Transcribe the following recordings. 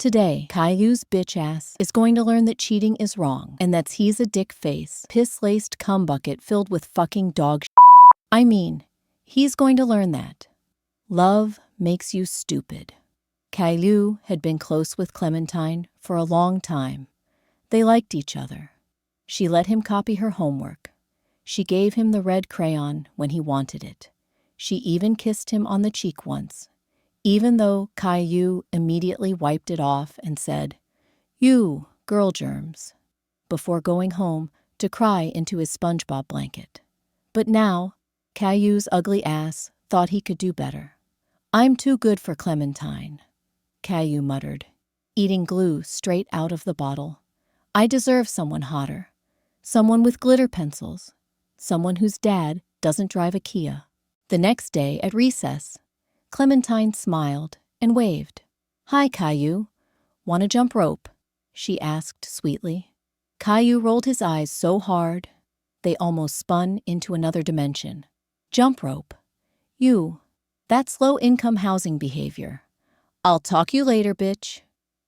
Today, Caillou's bitch ass is going to learn that cheating is wrong and that he's a dick face, piss-laced cum bucket filled with fucking dog shit. I mean, he's going to learn that love makes you stupid. Caillou had been close with Clementine for a long time. They liked each other. She let him copy her homework. She gave him the red crayon when he wanted it. She even kissed him on the cheek once, even though Caillou immediately wiped it off and said, "You, girl germs," before going home to cry into his SpongeBob blanket. But now, Caillou's ugly ass thought he could do better. "I'm too good for Clementine," Caillou muttered, eating glue straight out of the bottle. "I deserve someone hotter, someone with glitter pencils, someone whose dad doesn't drive a Kia." The next day at recess, Clementine smiled and waved. "Hi, Caillou. Want to jump rope?" she asked sweetly. Caillou rolled his eyes so hard, they almost spun into another dimension. "Jump rope? You. That's low-income housing behavior. I'll talk you later, bitch,"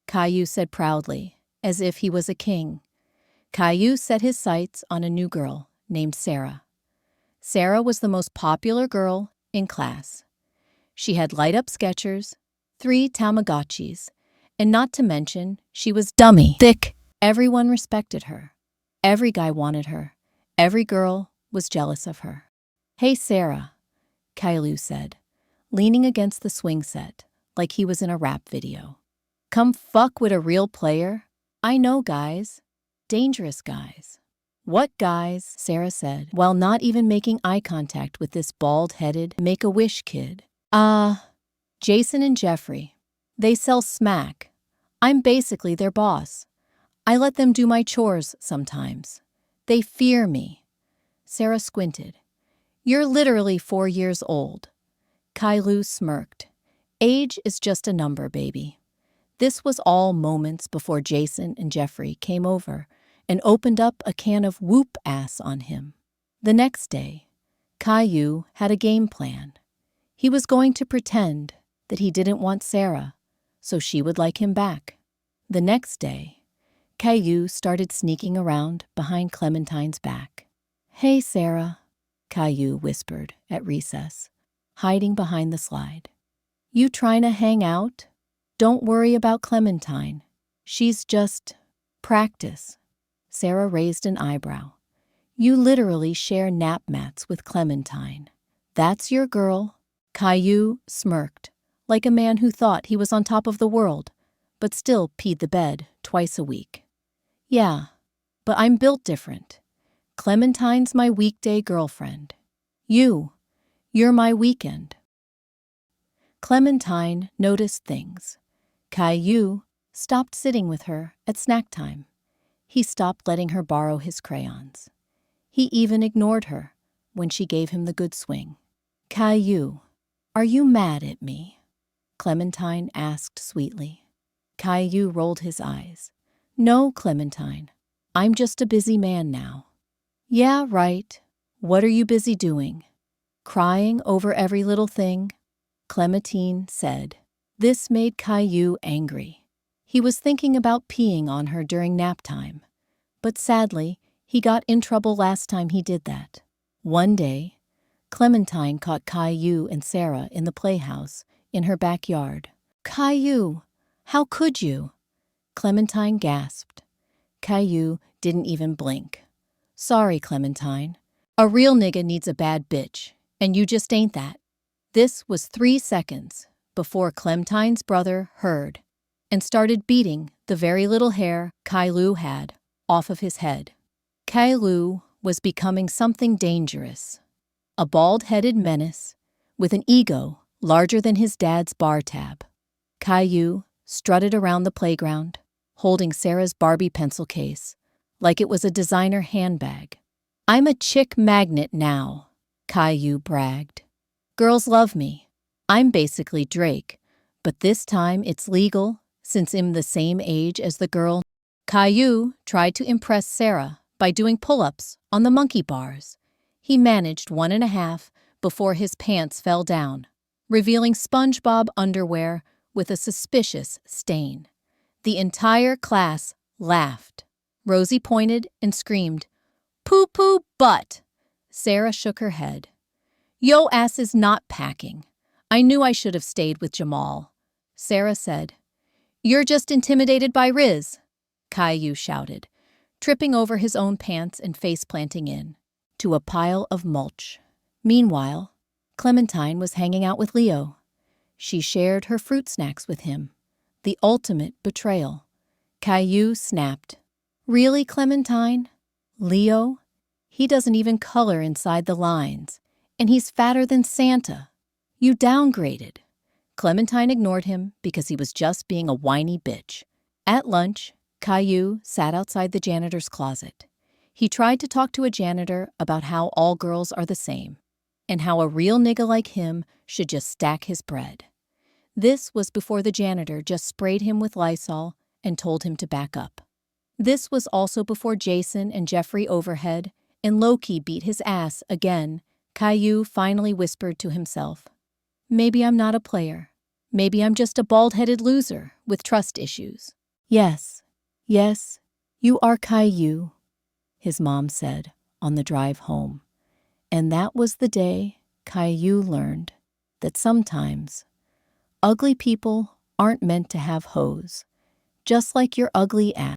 Caillou said proudly, as if he was a king. Caillou set his sights on a new girl named Sarah. Sarah was the most popular girl in class. She had light-up Skechers, 3 Tamagotchis, and not to mention, she was dummy, thick. Everyone respected her. Every guy wanted her. Every girl was jealous of her. "Hey, Sarah," Caillou said, leaning against the swing set like he was in a rap video. "Come fuck with a real player? I know guys. Dangerous guys." "What guys?" Sarah said, while not even making eye contact with this bald-headed Make-A-Wish kid. Jason and Jeffrey. They sell smack. I'm basically their boss. I let them do my chores sometimes. They fear me." Sarah squinted. "You're literally 4 years old." Caillou smirked. "Age is just a number, baby." This was all moments before Jason and Jeffrey came over and opened up a can of whoop ass on him. The next day, Caillou had a game plan. He was going to pretend that he didn't want Sarah, so she would like him back. The next day, Caillou started sneaking around behind Clementine's back. "Hey, Sarah," Caillou whispered at recess, hiding behind the slide. "You trying to hang out? Don't worry about Clementine. She's just practice." Sarah raised an eyebrow. "You literally share nap mats with Clementine. That's your girl?" Caillou smirked, like a man who thought he was on top of the world, but still peed the bed twice a week. "Yeah, but I'm built different. Clementine's my weekday girlfriend. You're my weekend." Clementine noticed things. Caillou stopped sitting with her at snack time. He stopped letting her borrow his crayons. He even ignored her when she gave him the good swing. "Caillou, are you mad at me?" Clementine asked sweetly. Caillou rolled his eyes. "No, Clementine. I'm just a busy man now." "Yeah, right. What are you busy doing? Crying over every little thing?" Clementine said. This made Caillou angry. He was thinking about peeing on her during nap time, but sadly, he got in trouble last time he did that. One day, Clementine caught Caillou and Sarah in the playhouse in her backyard. "Caillou, how could you?" Clementine gasped. Caillou didn't even blink. "Sorry, Clementine. A real nigga needs a bad bitch, and you just ain't that." This was 3 seconds before Clementine's brother heard and started beating the very little hair Caillou had off of his head. Caillou was becoming something dangerous. A bald-headed menace with an ego larger than his dad's bar tab. Caillou strutted around the playground, holding Sarah's Barbie pencil case like it was a designer handbag. "I'm a chick magnet now," Caillou bragged. "Girls love me. I'm basically Drake, but this time it's legal since I'm the same age as the girl." Caillou tried to impress Sarah by doing pull-ups on the monkey bars. He managed 1.5 before his pants fell down, revealing SpongeBob underwear with a suspicious stain. The entire class laughed. Rosie pointed and screamed, "Poo-poo butt!" Sarah shook her head. "Yo ass is not packing. I knew I should have stayed with Jamal." Sarah said, "You're just intimidated by Riz," Caillou shouted, tripping over his own pants and face-planting to a pile of mulch. Meanwhile, Clementine was hanging out with Leo. She shared her fruit snacks with him. The ultimate betrayal. Caillou snapped. "Really, Clementine? Leo? He doesn't even color inside the lines, and he's fatter than Santa. You downgraded." Clementine ignored him because he was just being a whiny bitch. At lunch, Caillou sat outside the janitor's closet. He tried to talk to a janitor about how all girls are the same, and how a real nigga like him should just stack his bread. This was before the janitor just sprayed him with Lysol and told him to back up. This was also before Jason and Jeffrey overhead and Loki beat his ass again. Caillou finally whispered to himself, "Maybe I'm not a player. Maybe I'm just a bald-headed loser with trust issues." Yes, you are Caillou," his mom said on the drive home. And that was the day Caillou learned that sometimes ugly people aren't meant to have hoes, just like your ugly ass.